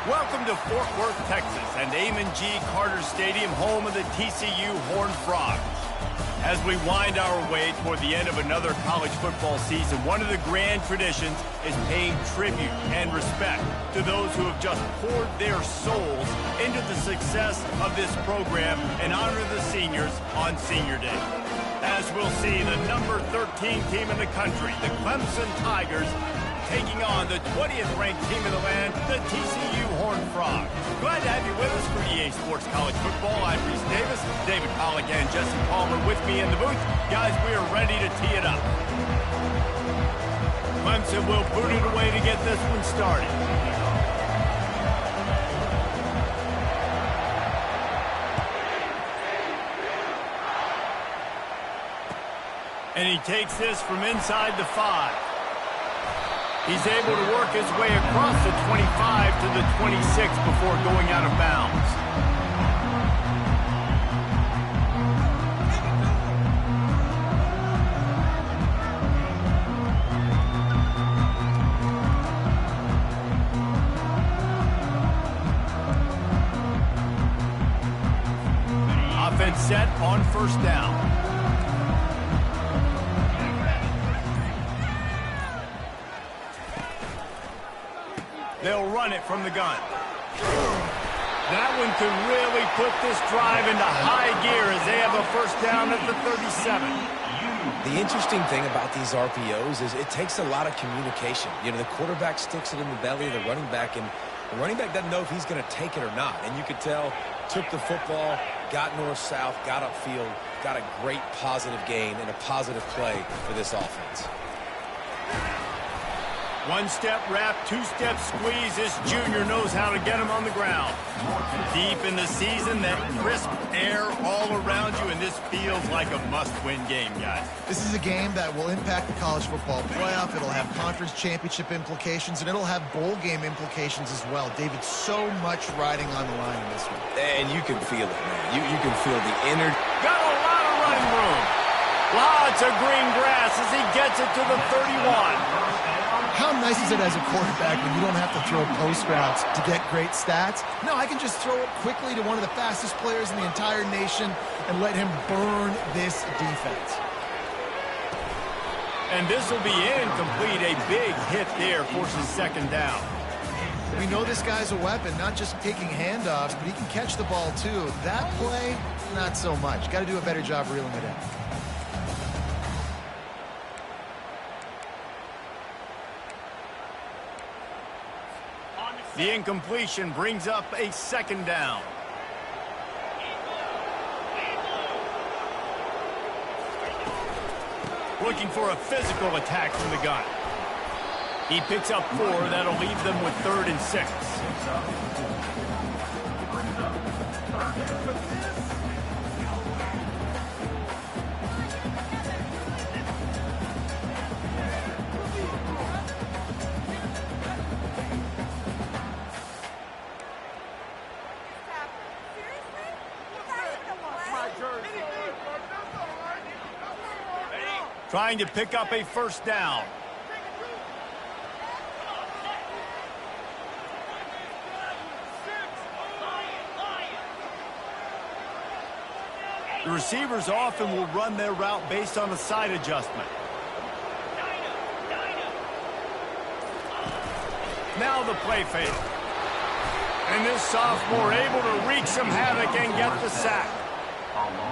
Welcome to Fort Worth, Texas, and Amon G. Carter Stadium, home of the TCU Horned Frogs. As we wind our way toward the end of another college football season, one of the grand traditions is paying tribute and respect to those who have just poured their souls into the success of this program and honor the seniors on Senior Day. As we'll see, the number 13 team in the country, the Clemson Tigers, taking on the 20th ranked team in the land, the TCU Horned Frogs. Glad to have you with us for EA Sports College Football. I'm Reese Davis, David Pollack and Jesse Palmer with me in the booth. Guys, we are ready to tee it up. Clemson will boot it away to get this one started. And he takes this from inside the 5. He's able to work his way across the 25 to the 26 before going out of bounds. Offense set on first down. They'll run it from the gun. That one could really put this drive into high gear as they have a first down at the 37. The interesting thing about these RPOs is it takes a lot of communication. You know, the quarterback sticks it in the belly of the running back, and the running back doesn't know if he's going to take it or not. And you could tell, took the football, got north-south, got upfield, got a great positive gain and a positive play for this offense. One-step wrap, two-step squeeze. This junior knows how to get him on the ground. Deep in the season, that crisp air all around you, and this feels like a must-win game, guys. This is a game that will impact the college football playoff. It'll have conference championship implications, and it'll have bowl game implications as well. David, so much riding on the line in this one. And you can feel it, man. You can feel the energy. Got a lot of running room. Lots of green grass as he gets it to the 31. How nice is it as a quarterback when you don't have to throw post routes to get great stats? No, I can just throw it quickly to one of the fastest players in the entire nation and let him burn this defense. And this will be incomplete. A big hit there forces second down. We know this guy's a weapon, not just taking handoffs, but he can catch the ball too. That play, not so much. Got to do a better job reeling it in. The incompletion brings up a second down. Looking for a physical attack from the gun. He picks up 4. That'll leave them with 3rd and 6. Trying to pick up a first down. The receivers often will run their route based on a side adjustment. Now the play fake. And this sophomore able to wreak some havoc and get the sack.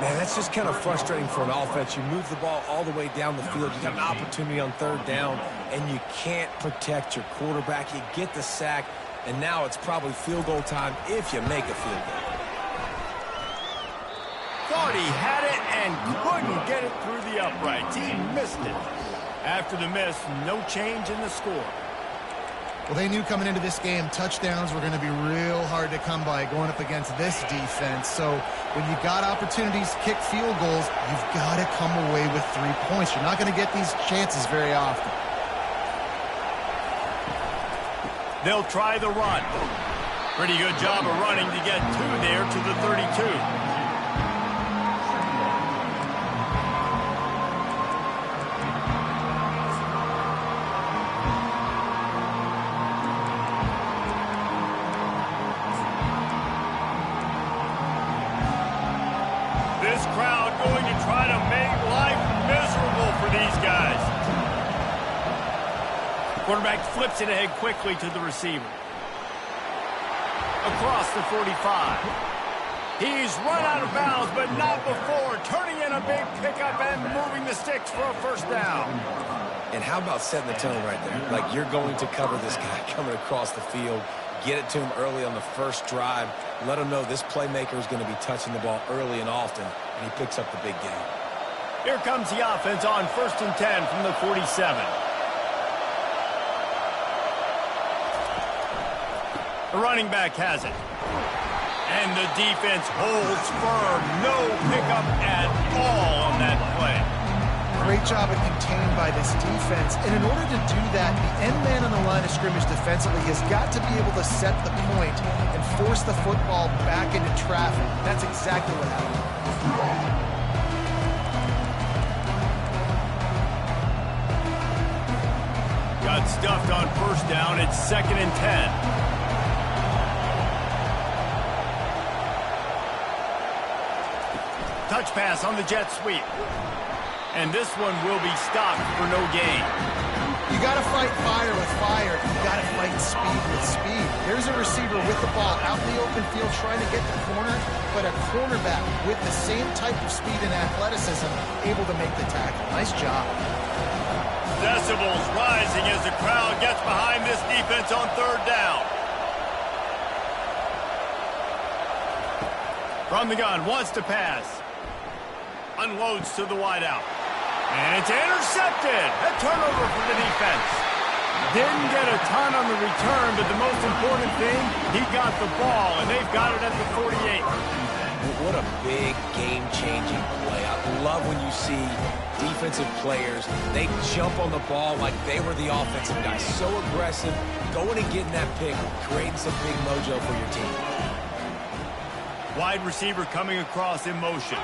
Man, that's just kind of frustrating for an offense. You move the ball all the way down the field. You got an opportunity on 3rd down, and you can't protect your quarterback. You get the sack, and now it's probably field goal time if you make a field goal. Thought he had it and couldn't get it through the uprights. He missed it. After the miss, no change in the score. Well, they knew coming into this game touchdowns were going to be real hard to come by going up against this defense. So when you got opportunities to kick field goals, you've got to come away with 3 points. You're not going to get these chances very often. They'll try the run. Pretty good job of running to get 2 there to the 32. these guys. Quarterback flips it ahead quickly to the receiver. Across the 45. He's run out of bounds, but not before. Turning in a big pickup and moving the sticks for a first down. And how about setting the tone right there? Like, you're going to cover this guy coming across the field. Get it to him early on the first drive. Let him know this playmaker is going to be touching the ball early and often, and he picks up the big game. Here comes the offense on 1st and 10 from the 47. The running back has it. And the defense holds firm. No pickup at all on that play. Great job of contained by this defense. And in order to do that, the end man on the line of scrimmage defensively has got to be able to set the point and force the football back into traffic. That's exactly what happened. Got stuffed on first down. It's 2nd and 10. Touch pass on the jet sweep. And this one will be stopped for no gain. You got to fight fire with fire. You got to fight speed with speed. There's a receiver with the ball out in the open field trying to get the corner, but a cornerback with the same type of speed and athleticism able to make the tackle. Nice job. Decibels rising as the crowd gets behind this defense on 3rd down. From the gun, wants to pass. Unloads to the wideout. And it's intercepted. A turnover for the defense. Didn't get a ton on the return, but the most important thing, he got the ball, and they've got it at the 48. What a big game-changing play. I love when you see defensive players, they jump on the ball like they were the offensive guy. So aggressive, going and getting that pick, creating some big mojo for your team. Wide receiver coming across in motion.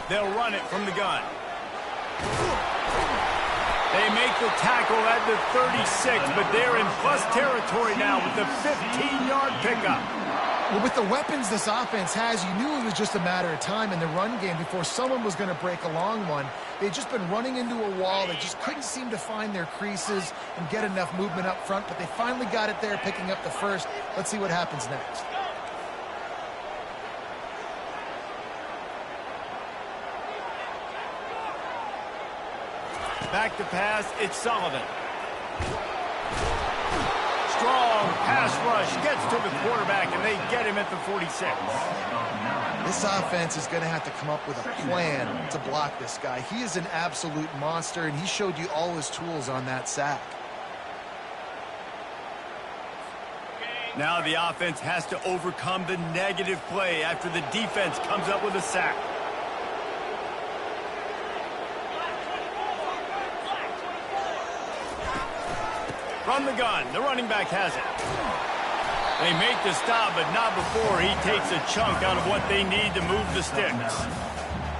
They'll run it from the gun. They make the tackle at the 36, but they're in plus territory now with the 15-yard pickup. Well, with the weapons this offense has, you knew it was just a matter of time in the run game before someone was going to break a long one. They'd just been running into a wall. They just couldn't seem to find their creases and get enough movement up front, but they finally got it there, picking up the first. Let's see what happens next. Back to pass, it's Sullivan. Strong pass rush, gets to the quarterback, and they get him at the 46. This offense is going to have to come up with a plan to block this guy. He is an absolute monster, and he showed you all his tools on that sack. Now the offense has to overcome the negative play after the defense comes up with a sack. From the gun, the running back has it. They make the stop, but not before he takes a chunk out of what they need to move the sticks.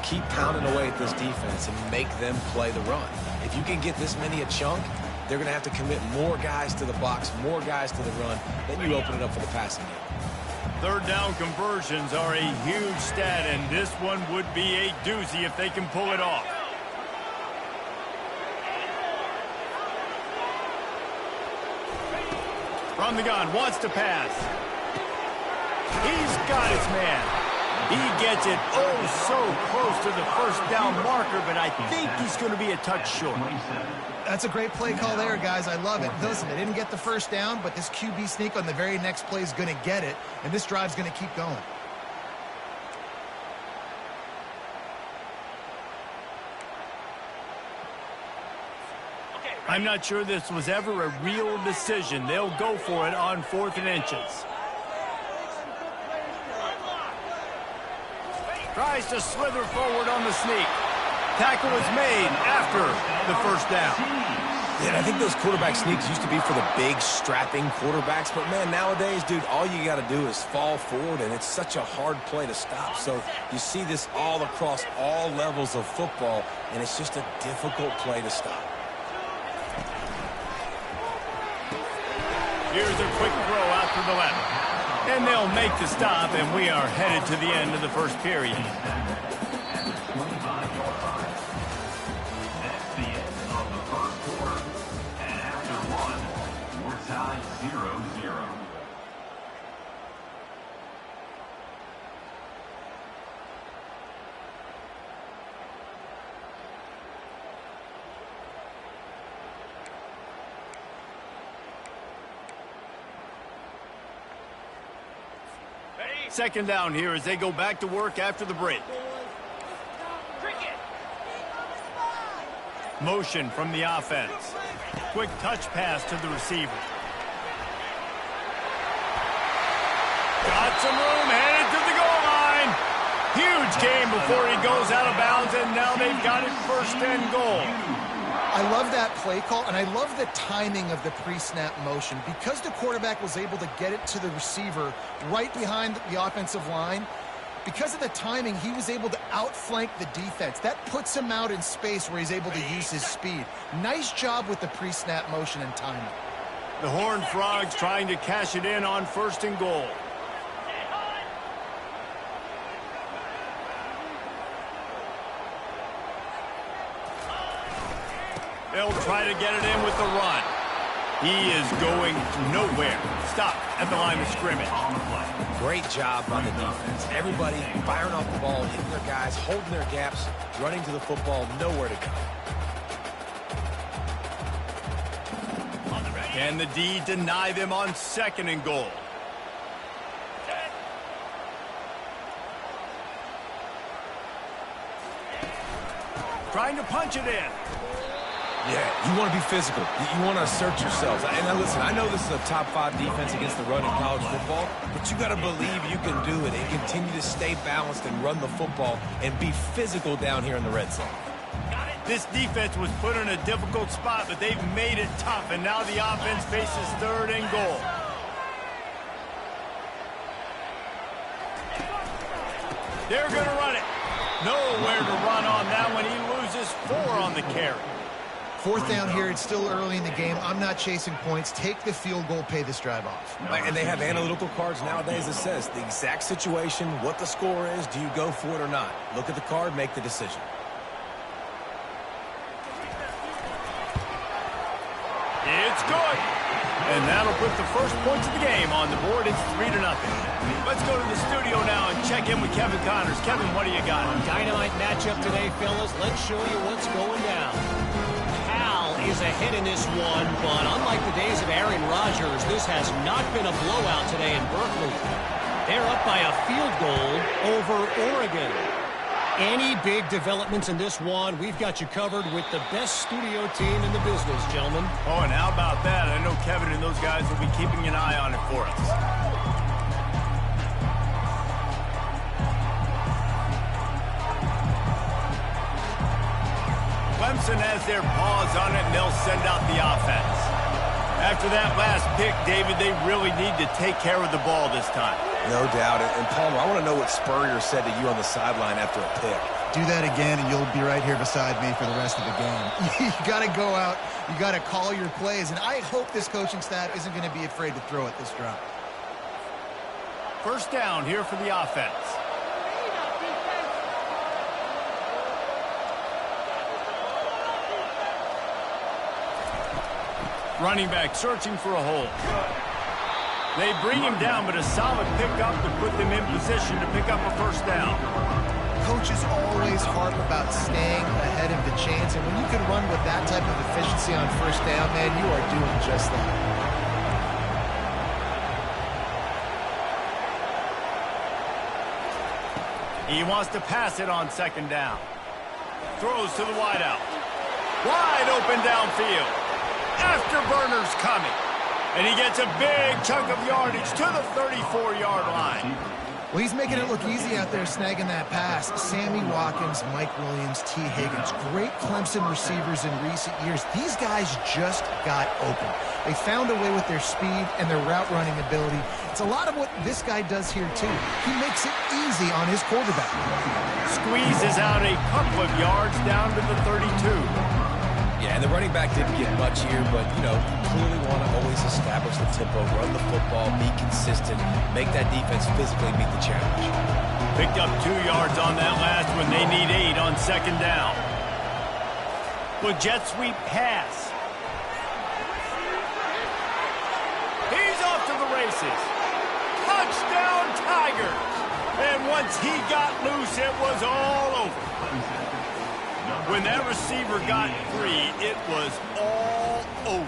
Keep pounding away at this defense and make them play the run. If you can get this many a chunk, they're going to have to commit more guys to the box, more guys to the run. Then you open it up for the passing game. 3rd down conversions are a huge stat, and this one would be a doozy if they can pull it off. From the gun, wants to pass. He's got his man. He gets it so close to the first down marker, but I think he's going to be a touch short. That's a great play call there, guys. I love it. Listen, they didn't get the first down, but this QB sneak on the very next play is going to get it, and this drive's going to keep going. I'm not sure this was ever a real decision. They'll go for it on 4th and inches. Tries to slither forward on the sneak. Tackle is made after the first down. Yeah, I think those quarterback sneaks used to be for the big, strapping quarterbacks. But, man, nowadays, dude, all you got to do is fall forward, and it's such a hard play to stop. So you see this all across all levels of football, and it's just a difficult play to stop. Here's a quick throw out to the left. And they'll make the stop, and we are headed to the end of the first period. Second down here as they go back to work after the break. Motion from the offense. Quick touch pass to the receiver. Got some room, headed to the goal line. Huge gain before he goes out of bounds, and now they've got it first and goal. I love that play call, and I love the timing of the pre-snap motion. Because the quarterback was able to get it to the receiver right behind the offensive line, because of the timing, he was able to outflank the defense. That puts him out in space where he's able to use his speed. Nice job with the pre-snap motion and timing. The Horned Frogs trying to cash it in on first and goal. They'll try to get it in with the run. He is going nowhere. Stop at the line of scrimmage. Great job by the defense. Everybody firing off the ball, hitting their guys, holding their gaps, running to the football, nowhere to go. Can the D deny them on second and goal? Trying to punch it in. Yeah, you want to be physical. You want to assert yourselves. And now listen, I know this is a top 5 defense against the run in college football, but you got to believe you can do it and continue to stay balanced and run the football and be physical down here in the red zone. This defense was put in a difficult spot, but they've made it tough, and now the offense faces third and goal. They're going to run it. Nowhere to run on that one. He loses 4 on the carry. Fourth down here. It's still early in the game. I'm not chasing points. Take the field goal, pay this drive off. And they have analytical cards nowadays that says the exact situation, what the score is, do you go for it or not? Look at the card, make the decision. It's good. And that'll put the first points of the game on the board. It's 3-0. Let's go to the studio now and check in with Kevin Connors. Kevin, what do you got? Dynamite matchup today, fellas. Let's show you what's going down. Cal is ahead in this one, but unlike the days of Aaron Rodgers, this has not been a blowout today in Berkeley. They're up by a field goal over Oregon. Any big developments in this one, we've got you covered with the best studio team in the business, gentlemen. Oh, and how about that? I know Kevin and those guys will be keeping an eye on it for us. Clemson has their paws on it, and they'll send out the offense. After that last pick, David, they really need to take care of the ball this time. No doubt. And Palmer, I want to know what Spurrier said to you on the sideline after a pick. Do that again, and you'll be right here beside me for the rest of the game. You got to go out. You got to call your plays, and I hope this coaching staff isn't going to be afraid to throw at this drop. First down here for the offense. Running back searching for a hole. They bring him down, but a solid pickup to put them in position to pick up a first down. Coaches always harp about staying ahead of the chains, and when you can run with that type of efficiency on first down, man, you are doing just that. He wants to pass it on second down. Throws to the wideout. Wide open downfield. Afterburner's coming. And he gets a big chunk of yardage to the 34-yard line. Well, he's making it look easy out there snagging that pass. Sammy Watkins, Mike Williams, T. Higgins, great Clemson receivers in recent years. These guys just got open. They found a way with their speed and their route running ability. It's a lot of what this guy does here, too. He makes it easy on his quarterback. Squeezes out a couple of yards down to the 32. Yeah, and the running back didn't get much here, but, you know, you clearly want to always establish the tempo, run the football, be consistent, make that defense physically meet the challenge. Picked up 2 yards on that last one. They need 8 on second down. With jet sweep pass. He's off to the races. Touchdown, Tigers. And once he got loose, it was all over. When that receiver got free, it was all over.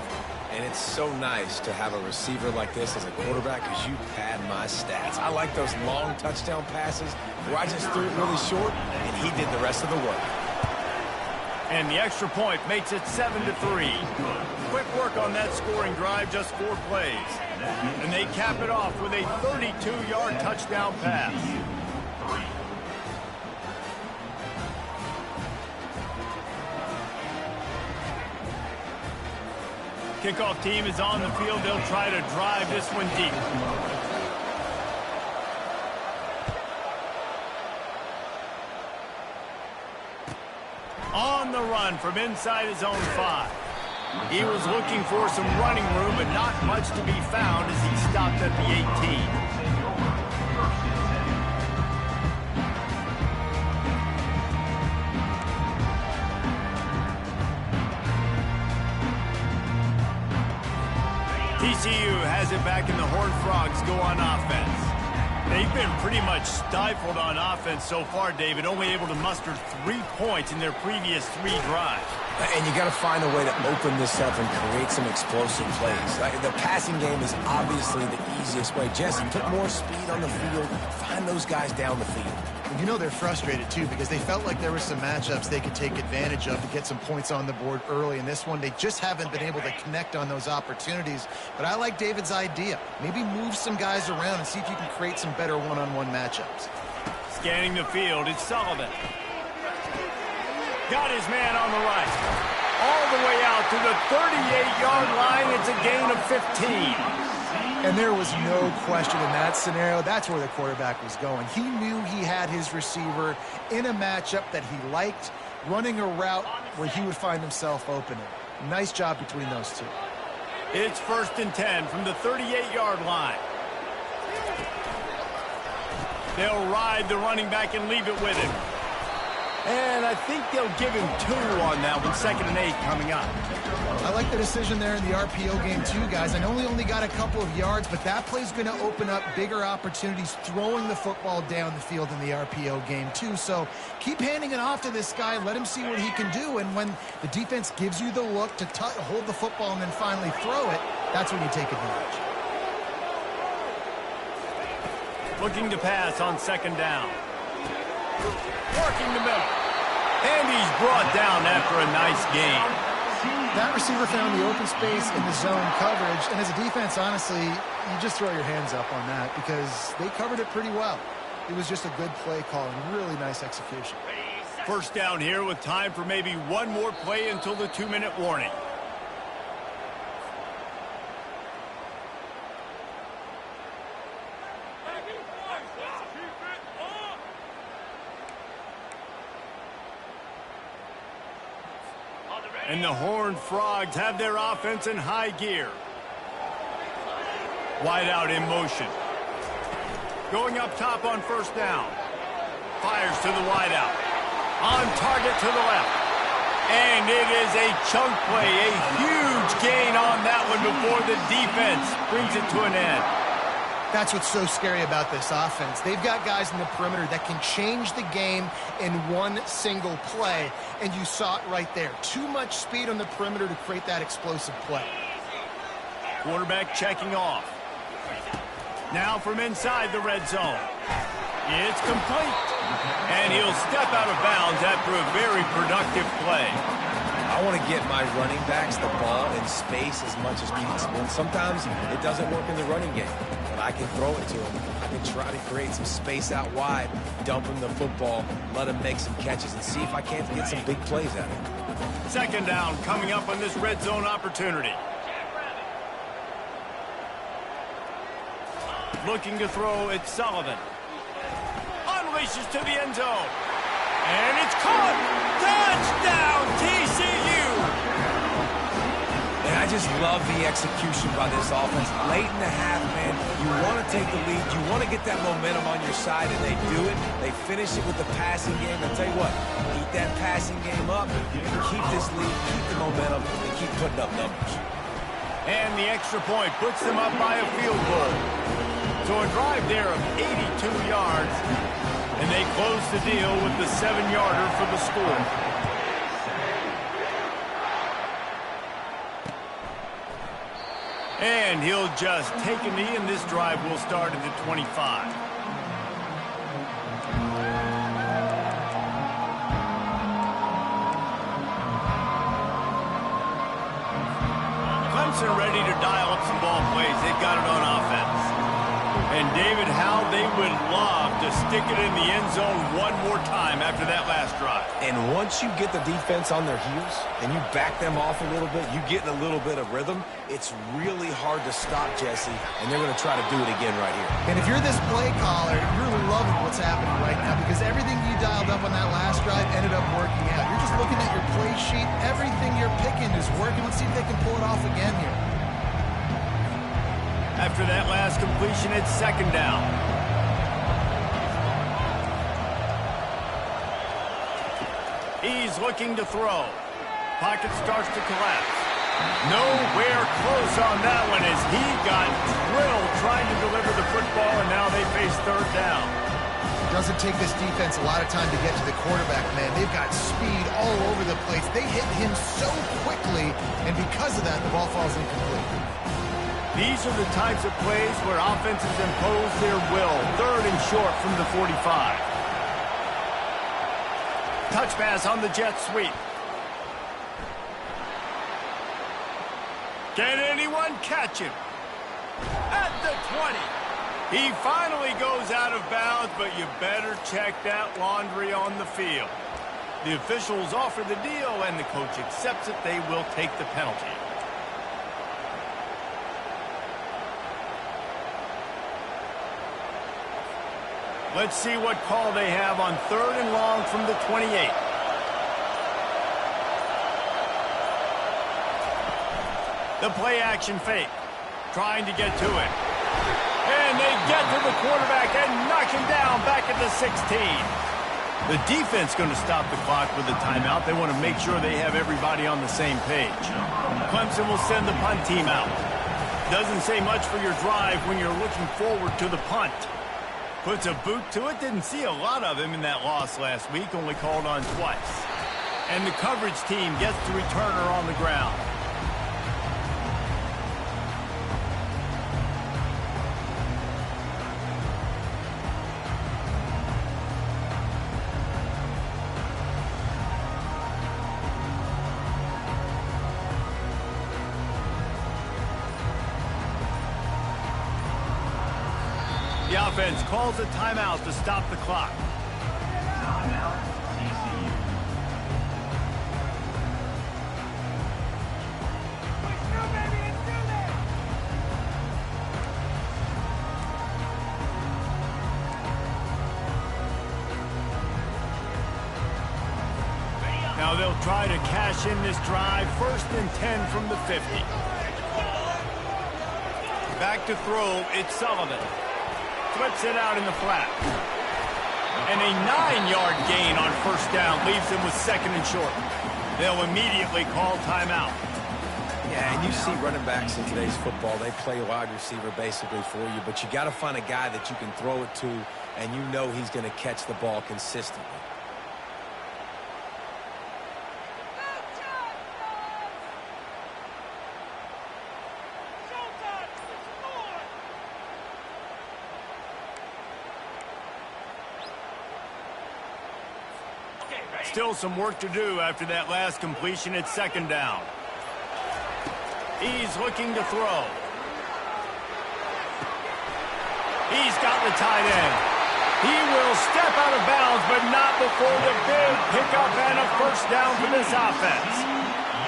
And it's so nice to have a receiver like this as a quarterback because you pad my stats. I like those long touchdown passes where I just threw it really short, and he did the rest of the work. And the extra point makes it 7-3. Quick work on that scoring drive, just 4 plays. And they cap it off with a 32-yard touchdown pass. Kickoff team is on the field. They'll try to drive this one deep. On the run from inside his own 5. He was looking for some running room, but not much to be found as he stopped at the 18. TCU has it back and the Horned Frogs go on offense. They've been pretty much stifled on offense so far, David, only able to muster 3 points in their previous 3 drives. And you got to find a way to open this up and create some explosive plays. The passing game is obviously the easiest way. Jesse, put more speed on the field. Find those guys down the field. You know they're frustrated, too, because they felt like there were some matchups they could take advantage of to get some points on the board early. In this one, they just haven't been able to connect on those opportunities. But I like David's idea. Maybe move some guys around and see if you can create some better one-on-one matchups. Scanning the field, it's Sullivan. Got his man on the right. All the way out to the 38-yard line. It's a gain of 15. And there was no question in that scenario. That's where the quarterback was going. He knew he had his receiver in a matchup that he liked, running a route where he would find himself opening. Nice job between those two. It's 1st and 10 from the 38-yard line. They'll ride the running back and leave it with him. And I think they'll give him 2 on that one. 2nd and 8 coming up. I like the decision there in the RPO game too, guys. I know he only got a couple of yards, but that play's going to open up bigger opportunities throwing the football down the field in the RPO game too. So keep handing it off to this guy. Let him see what he can do. And when the defense gives you the look to hold the football and then finally throw it, that's when you take advantage. Looking to pass on 2nd down. Working the middle. And he's brought down after a nice gain. That receiver found the open space in the zone coverage. And as a defense, honestly, you just throw your hands up on that because they covered it pretty well. It was just a good play call and really nice execution. 1st down here with time for maybe one more play until the 2-minute warning. And the Horned Frogs have their offense in high gear. Wide out in motion. Going up top on 1st down. Fires to the wide out. On target to the left. And it is a chunk play. A huge gain on that one before the defense brings it to an end. That's what's so scary about this offense. They've got guys in the perimeter that can change the game in one single play, and you saw it right there. Too much speed on the perimeter to create that explosive play. Quarterback checking off. Now from inside the red zone. It's complete. And he'll step out of bounds after a very productive play. I want to get my running backs the ball in space as much as possible. And sometimes it doesn't work in the running game. But I can throw it to him. I can try to create some space out wide, dump him the football, let him make some catches, and see if I can't get some big plays out of him. 2nd down coming up on this red zone opportunity. Looking to throw, it's Sullivan. Unleashes to the end zone. And it's caught! Touchdown, TCU! And I just love the execution by this offense. Late in the half, man, you want to take the lead. You want to get that momentum on your side, and they do it. They finish it with the passing game. I'll tell you what, keep that passing game up, keep this lead, keep the momentum, and keep putting up numbers. And the extra point puts them up by a field goal. So a drive there of 82 yards, and they close the deal with the 7-yarder for the score. And he'll just take a knee, and this drive will start at the 25. Clemson ready to dial up some ball plays. They've got it on offense. And David, how they would love to stick it in the end zone one more time after that last drive. And once you get the defense on their heels and you back them off a little bit, you get in a little bit of rhythm, it's really hard to stop, Jesse, and they're going to try to do it again right here. And if you're this play caller, you're loving what's happening right now because everything you dialed up on that last drive ended up working out. You're just looking at your play sheet. Everything you're picking is working. Let's see if they can pull it off again here. After that last completion, it's second down. He's looking to throw. Pocket starts to collapse. Nowhere close on that one as he got drilled trying to deliver the football, and now they face third down. It doesn't take this defense a lot of time to get to the quarterback, man. They've got speed all over the place. They hit him so quickly, and because of that, the ball falls incomplete. These are the types of plays where offenses impose their will. Third and short from the 45. Touch pass on the jet sweep. Can anyone catch him? At the 20. He finally goes out of bounds, but you better check that laundry on the field. The officials offer the deal, and the coach accepts it. They will take the penalty. Let's see what call they have on third and long from the 28. The play action fake. Trying to get to it. And they get to the quarterback and knock him down back at the 16. The defense going to stop the clock with a timeout. They want to make sure they have everybody on the same page. Clemson will send the punt team out. Doesn't say much for your drive when you're looking forward to the punt. Puts a boot to it. Didn't see a lot of him in that loss last week. Only called on twice. And the coverage team gets the returner on the ground. The offense calls a timeout to stop the clock. Timeout, TCU. Now they'll try to cash in this drive. First and 10 from the 50. Back to throw, it's Sullivan. Flips it out in the flat. And a 9-yard gain on first down leaves them with second and short. They'll immediately call timeout. Yeah, and you see running backs in today's football, they play wide receiver basically for you, but you got to find a guy that you can throw it to, and you know he's going to catch the ball consistently. Still some work to do after that last completion. It's second down. He's looking to throw. He's got the tight end. He will step out of bounds, but not before the big pickup and a first down for this offense.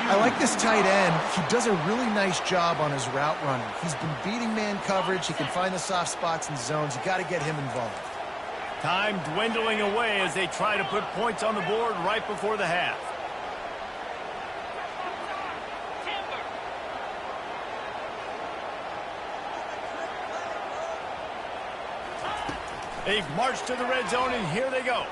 I like this tight end. He does a really nice job on his route running. He's been beating man coverage. He can find the soft spots and zones. You got to get him involved. Time dwindling away as they try to put points on the board right before the half. They've marched to the red zone, and here they go.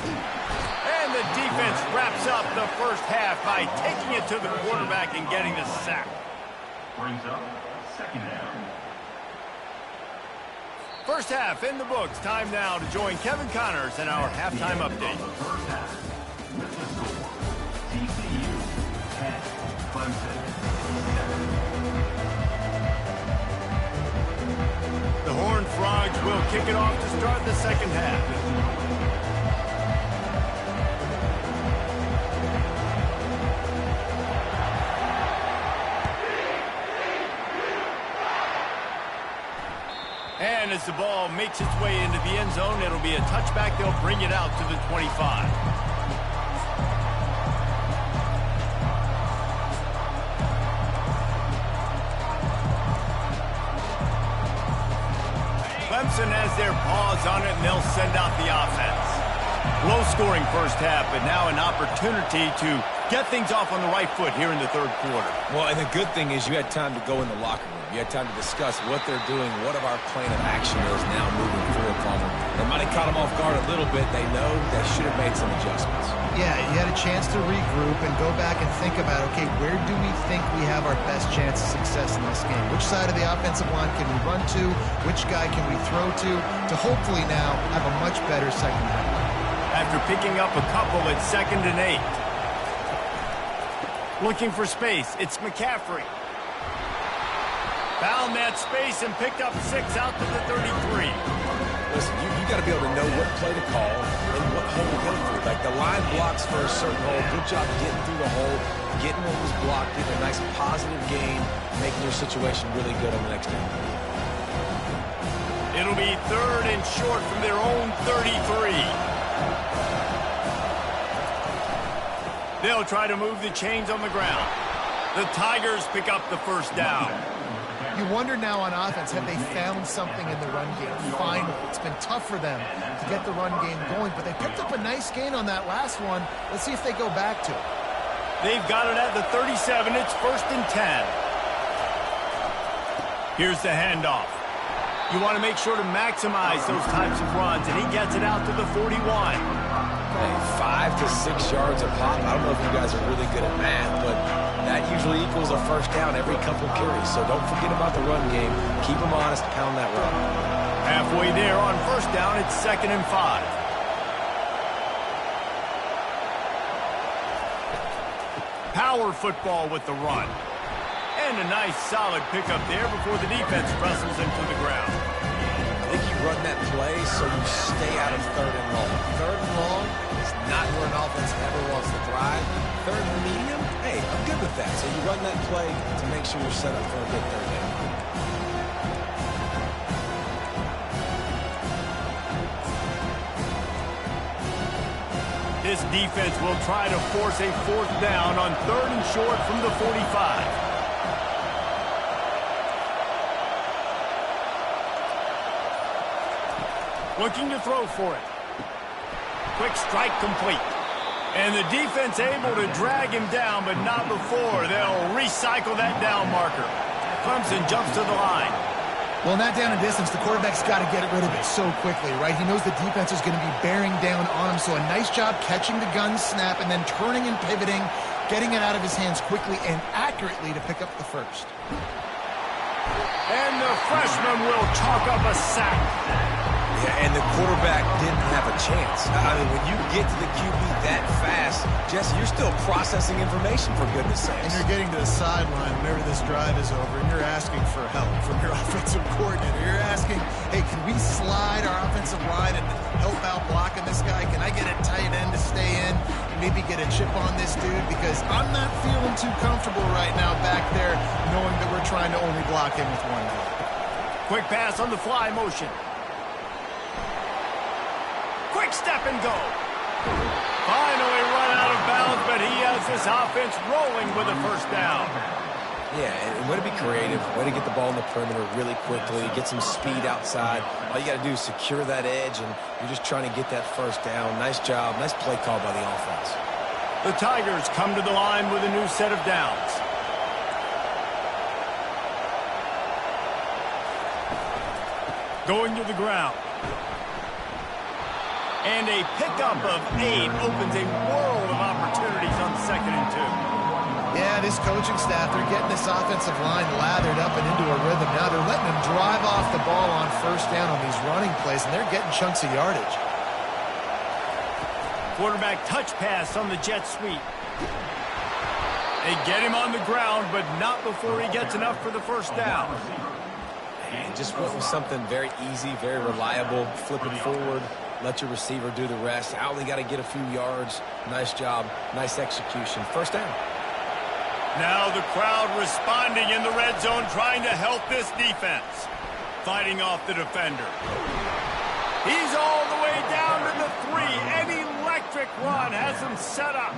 And the defense wraps up the first half by taking it to the quarterback and getting the sack. Brings up second down. First half in the books. Time now to join Kevin Connors in our halftime update. First half with the score. TCU 10, Clemson 7. The Horned Frogs will kick it off to start the second half. And as the ball makes its way into the end zone, it'll be a touchback. They'll bring it out to the 25. Clemson has their paws on it, and they'll send out the offense. Low-scoring first half, but now an opportunity to get things off on the right foot here in the third quarter. Well, and the good thing is you had time to go in the locker room. You had time to discuss what they're doing, what of our plan of action is now moving forward from them. It might have caught them off guard a little bit. They know they should have made some adjustments. Yeah, you had a chance to regroup and go back and think about, okay, where do we think we have our best chance of success in this game? Which side of the offensive line can we run to? Which guy can we throw to hopefully now have a much better second half? After picking up a couple at 2nd and 8. Looking for space, it's McCaffrey. Found that space and picked up 6 out to the 33. Listen, you got to be able to know what play to call and what hole to go through. Like the line blocks for a certain hole. Good job getting through the hole, getting what was blocked, getting a nice positive gain, making your situation really good on the next down. It'll be 3rd and short from their own 33. They'll try to move the chains on the ground. The Tigers pick up the first down. You wonder now on offense, have they found something in the run game? Finally, it's been tough for them to get the run game going, but they picked up a nice gain on that last one. Let's see if they go back to it. They've got it at the 37. It's 1st and 10. Here's the handoff. You want to make sure to maximize those types of runs, and he gets it out to the 41. Hey, 5 to 6 yards a pop. I don't know if you guys are really good at math, but that usually equals a first down every couple carries. So don't forget about the run game. Keep them honest, pound that run. Halfway there on first down, it's 2nd and 5. Power football with the run. And a nice solid pickup there before the defense wrestles him to the ground. I think you run that play so you stay out of 3rd and long. 3rd and long is not where an offense ever wants to thrive. 3rd and medium, hey, I'm good with that. So you run that play to make sure you're set up for a good 3rd down. This defense will try to force a 4th down on 3rd and short from the 45. Looking to throw for it. Quick strike complete. And the defense able to drag him down, but not before. They'll recycle that down marker. Clemson jumps to the line. Well, in that down and distance, the quarterback's got to get rid of it so quickly, right? He knows the defense is going to be bearing down on him, so a nice job catching the gun snap and then turning and pivoting, getting it out of his hands quickly and accurately to pick up the first. And the freshman will chalk up a sack. Yeah, and the quarterback didn't have a chance. I mean, when you get to the QB that fast, Jesse, you're still processing information, for goodness sakes. And you're getting to the sideline whenever this drive is over, and you're asking for help from your offensive coordinator. You're asking, hey, can we slide our offensive line and help out blocking this guy? Can I get a tight end to stay in and maybe get a chip on this dude? Because I'm not feeling too comfortable right now back there knowing that we're trying to only block him with one guy. Quick pass on the fly motion. Quick step and go. Finally run out of bounds, but he has this offense rolling with a first down. Yeah, and way to be creative, way to get the ball in the perimeter really quickly, get some speed outside. All you got to do is secure that edge, and you're just trying to get that first down. Nice job, nice play call by the offense. The Tigers come to the line with a new set of downs. Going to the ground. And a pickup of 8 opens a world of opportunities on 2nd and 2. Yeah, this coaching staff, they're getting this offensive line lathered up and into a rhythm. Now they're letting them drive off the ball on first down on these running plays, and they're getting chunks of yardage. Quarterback touch pass on the jet sweep. They get him on the ground, but not before he gets enough for the first down. and just went with something very easy, very reliable. Flip it forward, let your receiver do the rest. I only got to get a few yards. Nice job, nice execution. First down. Now the crowd responding in the red zone, trying to help this defense. Fighting off the defender. He's all the way down to the 3. An electric run has him set up.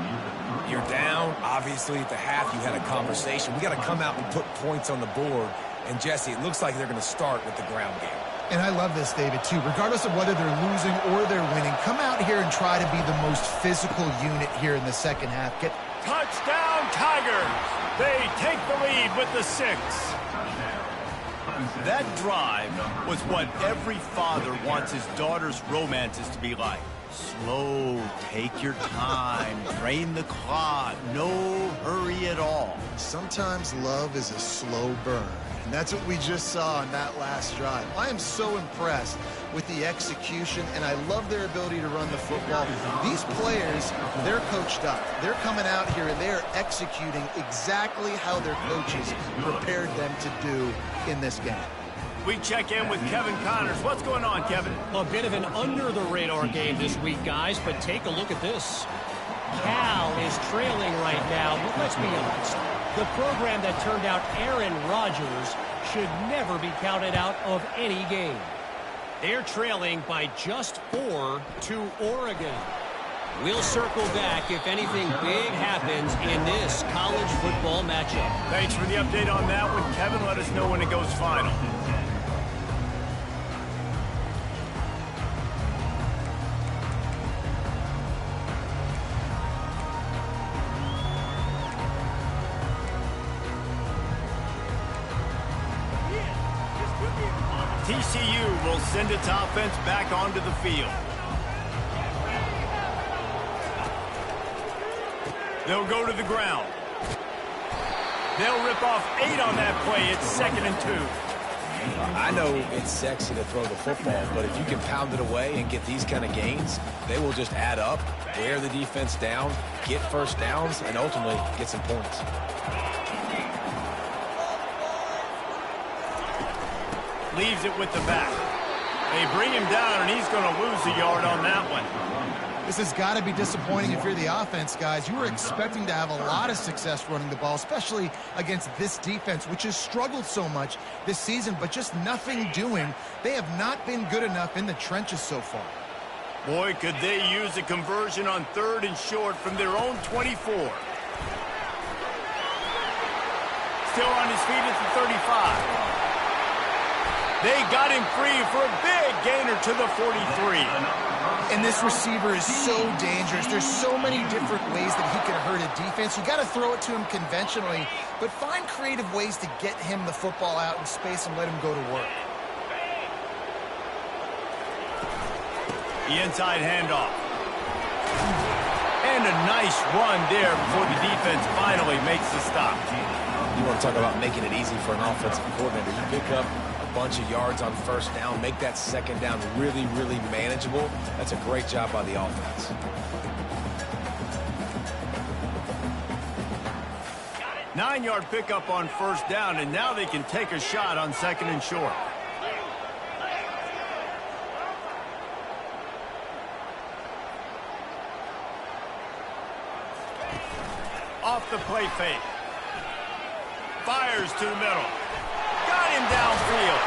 You're down. Obviously, at the half, you had a conversation. We got to come out and put points on the board. And, Jesse, it looks like they're going to start with the ground game. And I love this, David, too. Regardless of whether they're losing or they're winning, come out here and try to be the most physical unit here in the second half. Touchdown, Tigers! They take the lead with the 6. That drive was what every father wants his daughter's romances to be like. Slow, take your time, drain the clock, no hurry at all. Sometimes love is a slow burn. And that's what we just saw on that last drive. I am so impressed with the execution, and I love their ability to run the football. These players, they're coached up. They're coming out here, and they're executing exactly how their coaches prepared them to do in this game. We check in with Kevin Connors. What's going on, Kevin? A bit of an under-the-radar game this week, guys, but take a look at this. Cal is trailing right now, but let's be honest. The program that turned out Aaron Rodgers should never be counted out of any game. They're trailing by just 4 to Oregon. We'll circle back if anything big happens in this college football matchup. Thanks for the update on that one, Kevin. Let us know when it goes final. TCU will send its offense back onto the field. They'll go to the ground. They'll rip off 8 on that play. It's 2nd and 2. I know it's sexy to throw the football, but if you can pound it away and get these kind of gains, they will just add up, wear the defense down, get first downs, and ultimately get some points. Leaves it with the back. They bring him down, and he's going to lose a yard on that one. This has got to be disappointing if you're the offense, guys. You were expecting to have a lot of success running the ball, especially against this defense, which has struggled so much this season, but just nothing doing. They have not been good enough in the trenches so far. Boy, could they use a conversion on 3rd and short from their own 24. Still on his feet at the 35. They got him free for a big gainer to the 43. And this receiver is so dangerous. There's so many different ways that he can hurt a defense. You got to throw it to him conventionally, but find creative ways to get him the football out in space and let him go to work. The inside handoff. And a nice run there before the defense finally makes the stop. You want to talk about making it easy for an offensive coordinator. You pick up a bunch of yards on first down, make that second down really, really manageable. That's a great job by the offense. Nine-yard pickup on first down, and now they can take a shot on 2nd and short. Off the play fake. Fires to the middle. Got him downfield.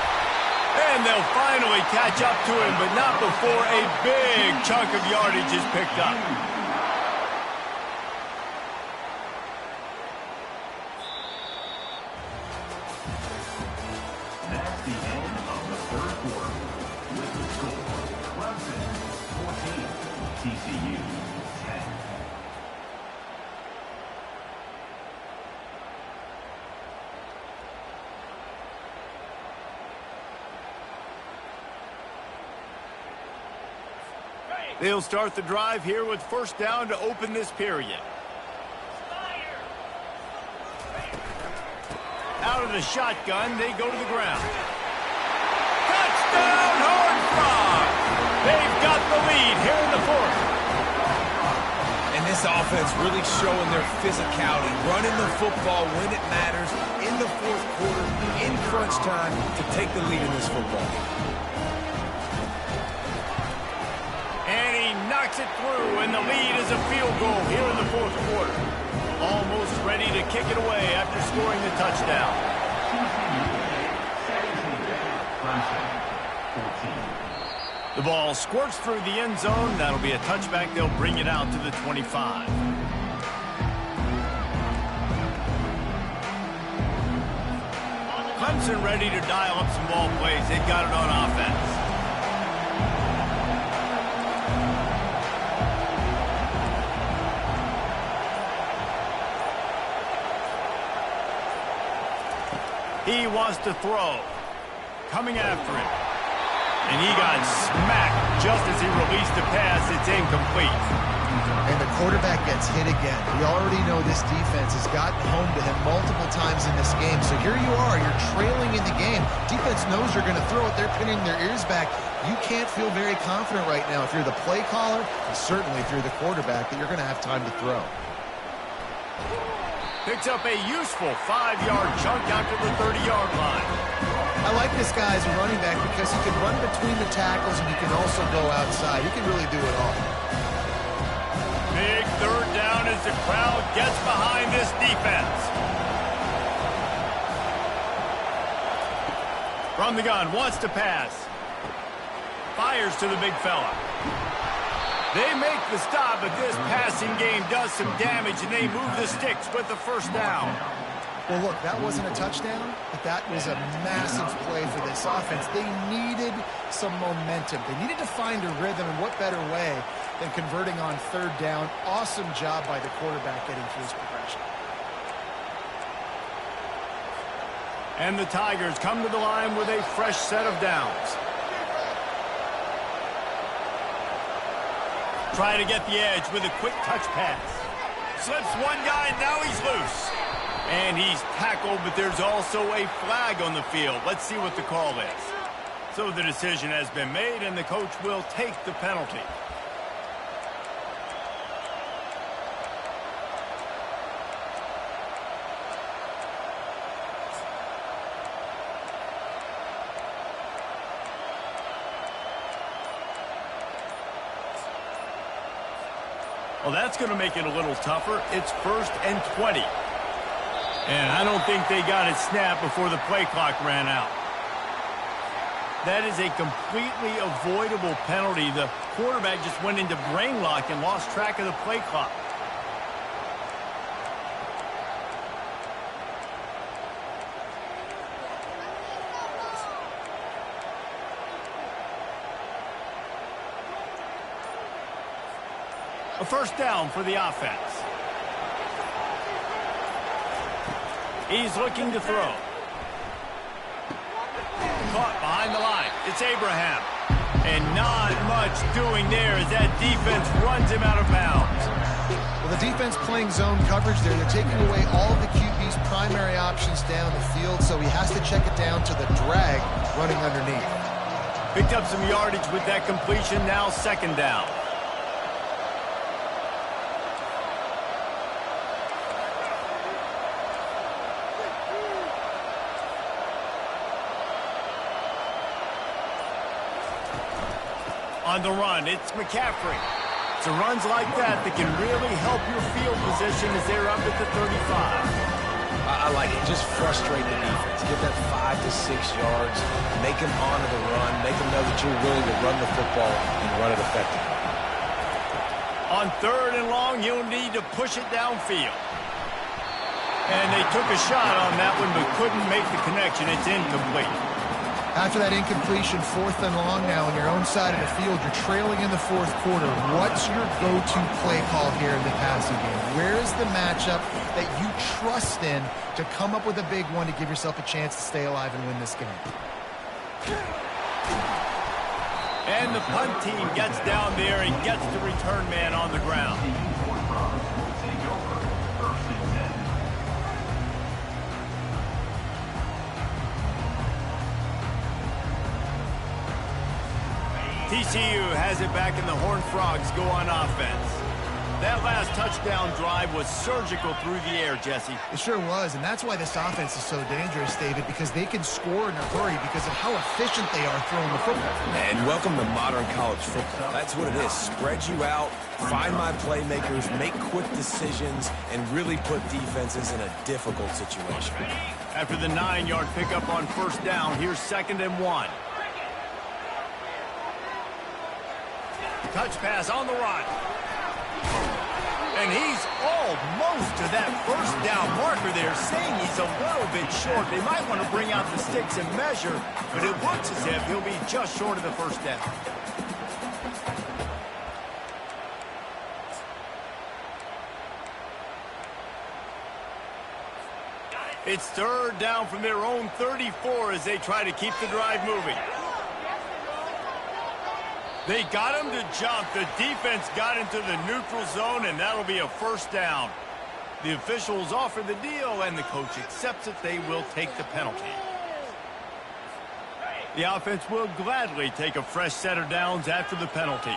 And they'll finally catch up to him, but not before a big chunk of yardage is picked up. That's the end of the 3rd quarter. With the score, Clemson 14, TCU 10. They'll start the drive here with first down to open this period. Out of the shotgun, they go to the ground. Touchdown, Horned Frogs! They've got the lead here in the 4th. And this offense really showing their physicality, running the football when it matters, in the fourth quarter, in crunch time, to take the lead in this football game. And he knocks it through, and the lead is a field goal here in the fourth quarter. Almost ready to kick it away after scoring the touchdown. The ball squirts through the end zone. That'll be a touchback. They'll bring it out to the 25. Clemson ready to dial up some ball plays. They got it on offense. He wants to throw. Coming after him. And he got smacked just as he released the pass. It's incomplete. And the quarterback gets hit again. We already know this defense has gotten home to him multiple times in this game. So here you are. You're trailing in the game. Defense knows you're going to throw it. They're pinning their ears back. You can't feel very confident right now if you're the play caller, and certainly if you're the quarterback, that you're going to have time to throw. Picks up a useful 5-yard chunk out to the 30-yard line. I like this guy as a running back because he can run between the tackles and he can also go outside. He can really do it all. Big third down as the crowd gets behind this defense. From the gun, wants to pass. Fires to the big fella. They make the stop, but this passing game does some damage, and they move the sticks with the first down. Well, look, that wasn't a touchdown, but that was a massive play for this offense. They needed some momentum. They needed to find a rhythm, and what better way than converting on third down. Awesome job by the quarterback getting through his progression. And the Tigers come to the line with a fresh set of downs. Try to get the edge with a quick touch pass. Slips one guy, and now he's loose. And he's tackled, but there's also a flag on the field. Let's see what the call is. So the decision has been made, and the coach will take the penalty. Well, that's going to make it a little tougher. It's 1st and 20. And I don't think they got it snapped before the play clock ran out. That is a completely avoidable penalty. The quarterback just went into brain lock and lost track of the play clock. A first down for the offense. He's looking to throw. Caught behind the line. It's Abraham. And not much doing there as that defense runs him out of bounds. Well, the defense playing zone coverage there. They're taking away all of the QB's primary options down the field, so he has to check it down to the drag running underneath. Picked up some yardage with that completion. Now 2nd down. On the run, it's McCaffrey. It's runs like that can really help your field position as they're up at the 35. I like it. Just frustrate the defense. Give that 5 to 6 yards. Make them honor the run. Make them know that you're willing to run the football and run it effectively. On 3rd and long, you'll need to push it downfield. And they took a shot on that one but couldn't make the connection. It's incomplete. After that incompletion, 4th and long now on your own side of the field, you're trailing in the 4th quarter. What's your go-to play call here in the passing game? Where is the matchup that you trust in to come up with a big one to give yourself a chance to stay alive and win this game? And the punt team gets down there and gets the return man on the ground. TCU has it back, and the Horned Frogs go on offense. That last touchdown drive was surgical through the air, Jesse. It sure was, and that's why this offense is so dangerous, David, because they can score in a hurry because of how efficient they are throwing the football. And welcome to modern college football. That's what it is. Spread you out, find my playmakers, make quick decisions, and really put defenses in a difficult situation. After the 9-yard pickup on first down, here's 2nd and 1. Touch pass on the run. And he's almost to that first down marker there, saying he's a little bit short. They might want to bring out the sticks and measure, but it looks as if he'll be just short of the first down. It's 3rd down from their own 34 as they try to keep the drive moving. They got him to jump. The defense got into the neutral zone, and that'll be a first down. The officials offer the deal, and the coach accepts it. They will take the penalty. The offense will gladly take a fresh set of downs after the penalty.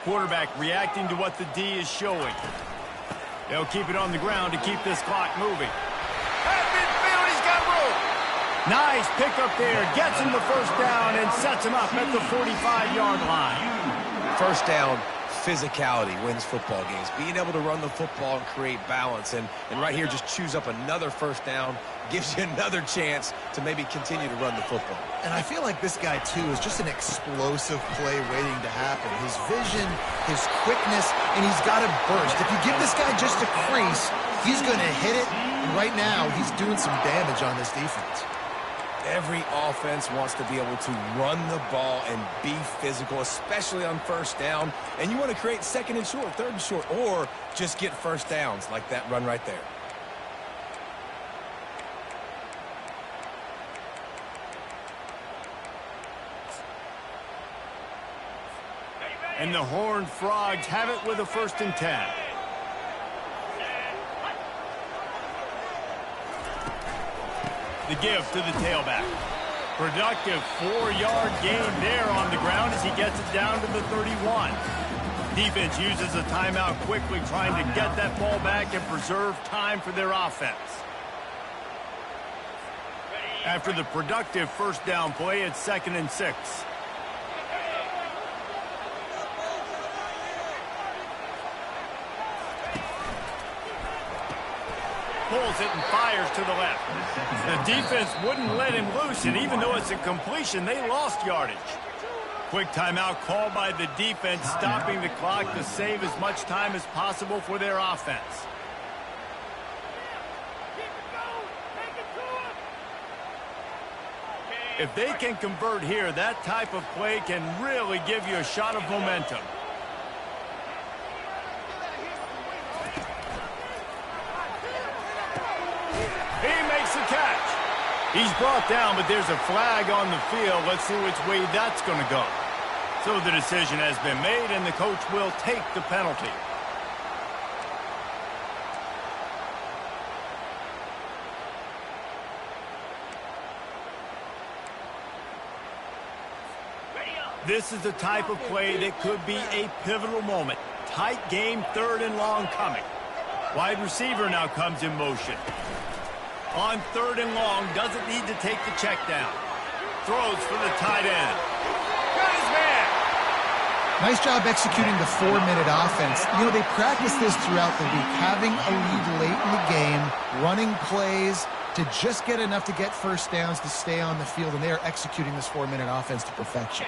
Quarterback reacting to what the D is showing. They'll keep it on the ground to keep this clock moving. At midfield, he's got room. Nice pickup there. Gets him the first down and sets him up at the 45-yard line. First down, physicality wins football games. Being able to run the football and create balance. And right here, just choose up another first down. Gives you another chance to maybe continue to run the football. And I feel like this guy, too, is just an explosive play waiting to happen. His vision, his quickness, and he's got a burst. If you give this guy just a crease, he's going to hit it. And right now, he's doing some damage on this defense. Every offense wants to be able to run the ball and be physical, especially on first down. And you want to create 2nd and short, 3rd and short, or just get first downs like that run right there. And the Horned Frogs have it with a 1st and 10. The give to the tailback. Productive 4-yard gain there on the ground as he gets it down to the 31. Defense uses a timeout quickly, trying to get that ball back and preserve time for their offense. After the productive first down play, it's 2nd and 6. Pulls it and fires to the left. The defense wouldn't let him loose, and even though it's a completion, they lost yardage. Quick timeout called by the defense, stopping the clock to save as much time as possible for their offense. If they can convert here, that type of play can really give you a shot of momentum. Catch. He's brought down, but there's a flag on the field. Let's see which way that's going to go. So the decision has been made, and the coach will take the penalty. This is the type of play that could be a pivotal moment. Tight game, 3rd and long coming. Wide receiver now comes in motion. On 3rd and long, doesn't need to take the check down. Throws for the tight end. Got his man. Nice job executing the 4-minute offense. You know, they practice this throughout the week, having a lead late in the game, running plays to just get enough to get first downs to stay on the field, and they are executing this 4-minute offense to perfection.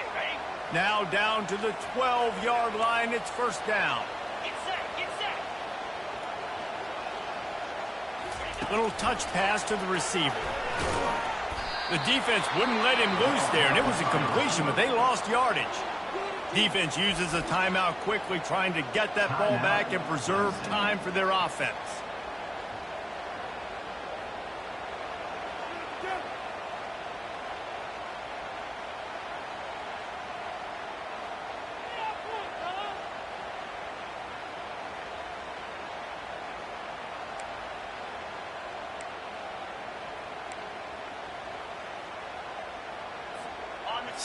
Now down to the 12-yard line, it's first down. Little touch pass to the receiver. The defense wouldn't let him loose there, and it was a completion, but they lost yardage. Defense uses a timeout quickly, trying to get that ball back and preserve time for their offense.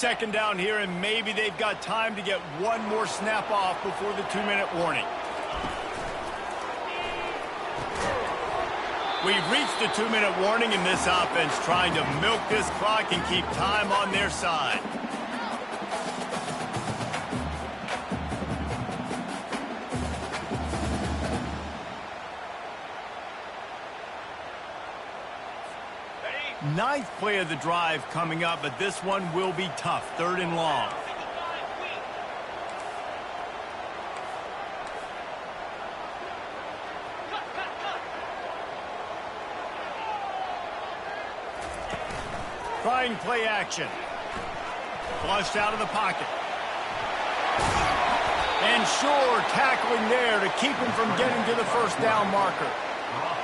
second down here, and maybe they've got time to get one more snap off before the 2-minute warning. We've reached the 2-minute warning, and this offense trying to milk this clock and keep time on their side. Ninth play of the drive coming up, but this one will be tough. 3rd and long. Trying play action. Flushed out of the pocket. And sure, tackling there to keep him from getting to the first down marker.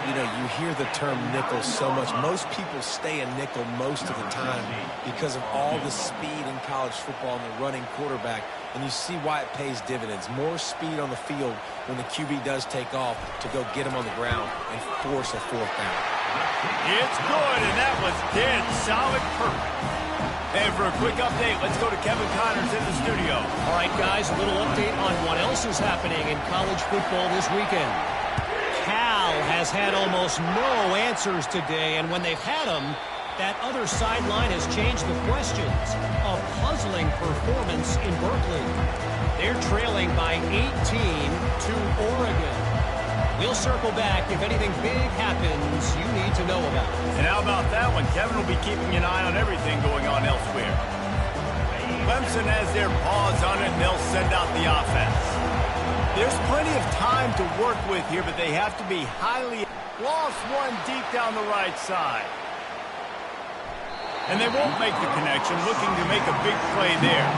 You know, you hear the term nickel so much. Most people stay a nickel most of the time because of all the speed in college football and the running quarterback. And you see why it pays dividends. More speed on the field when the QB does take off to go get him on the ground and force a 4th down. It's good, and that was dead solid perfect. And for a quick update, let's go to Kevin Connors in the studio. All right, guys, a little update on what else is happening in college football this weekend. Cal has had almost no answers today, and when they've had them, that other sideline has changed the questions. A puzzling performance in Berkeley. They're trailing by 18 to Oregon. We'll circle back if anything big happens you need to know about. And how about that one? Kevin will be keeping an eye on everything going on elsewhere. Clemson has their paws on it, and they'll send out the offense. There's plenty of time to work with here, but they have to be highly... Lost one deep down the right side. And they won't make the connection, looking to make a big play there.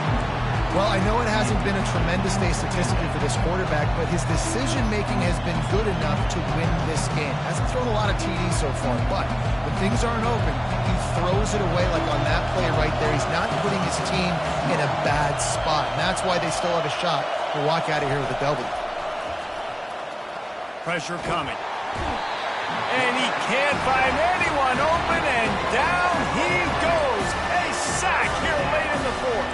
Well, I know it hasn't been a tremendous day statistically for this quarterback, but his decision-making has been good enough to win this game. Hasn't thrown a lot of TDs so far, but when things aren't open, he throws it away like on that play right there. He's not putting his team in a bad spot, and that's why they still have a shot to walk out of here with a W. Pressure coming. And he can't find anyone open, and down he goes. A sack here late in the 4th.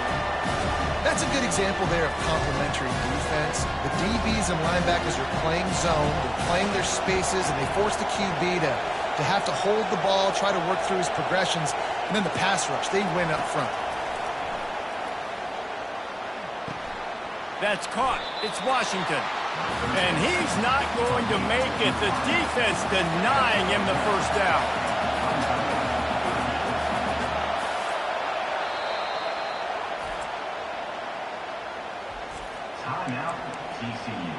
That's a good example there of complementary defense. The DBs and linebackers are playing zone, they're playing their spaces, and they force the QB to have to hold the ball, try to work through his progressions, and then the pass rush, they win up front. That's caught. It's Washington. And he's not going to make it. The defense denying him the first down. Timeout, TCU.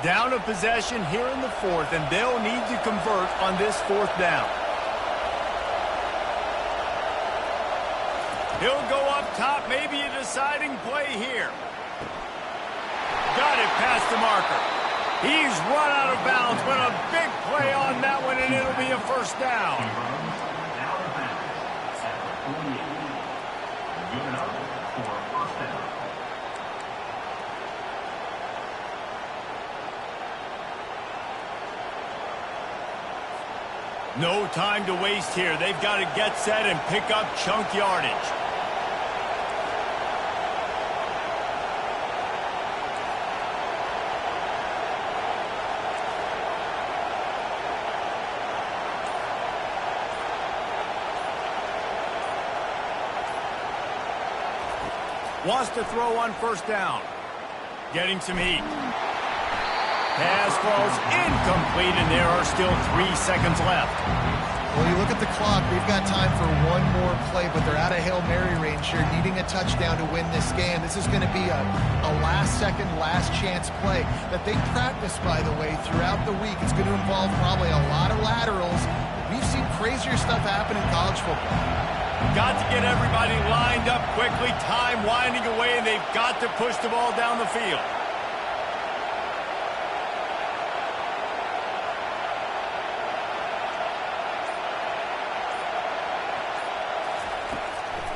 Down a possession here in the 4th, and they'll need to convert on this 4th down. He'll go up top, maybe a deciding play here. Got it past the marker. He's run out of bounds, but a big play on that one, and it'll be a first down. Out of bounds at the 48. Good enough for a first down. No time to waste here. They've got to get set and pick up chunk yardage. Wants to throw on first down. Getting some heat. Pass falls incomplete, and there are still 3 seconds left. Well, you look at the clock, they've got time for one more play, but they're out of Hail Mary range here, needing a touchdown to win this game. This is going to be a last-second, last-chance play that they practice, by the way, throughout the week. It's going to involve probably a lot of laterals. We've seen crazier stuff happen in college football. Got to get everybody lined up quickly, time winding away, and they've got to push the ball down the field.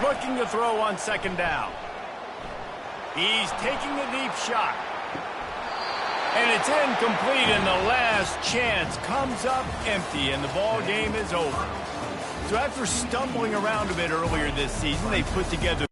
Looking to throw on second down. He's taking a deep shot. And it's incomplete, and the last chance comes up empty, and the ball game is over. So after stumbling around a bit earlier this season, they put together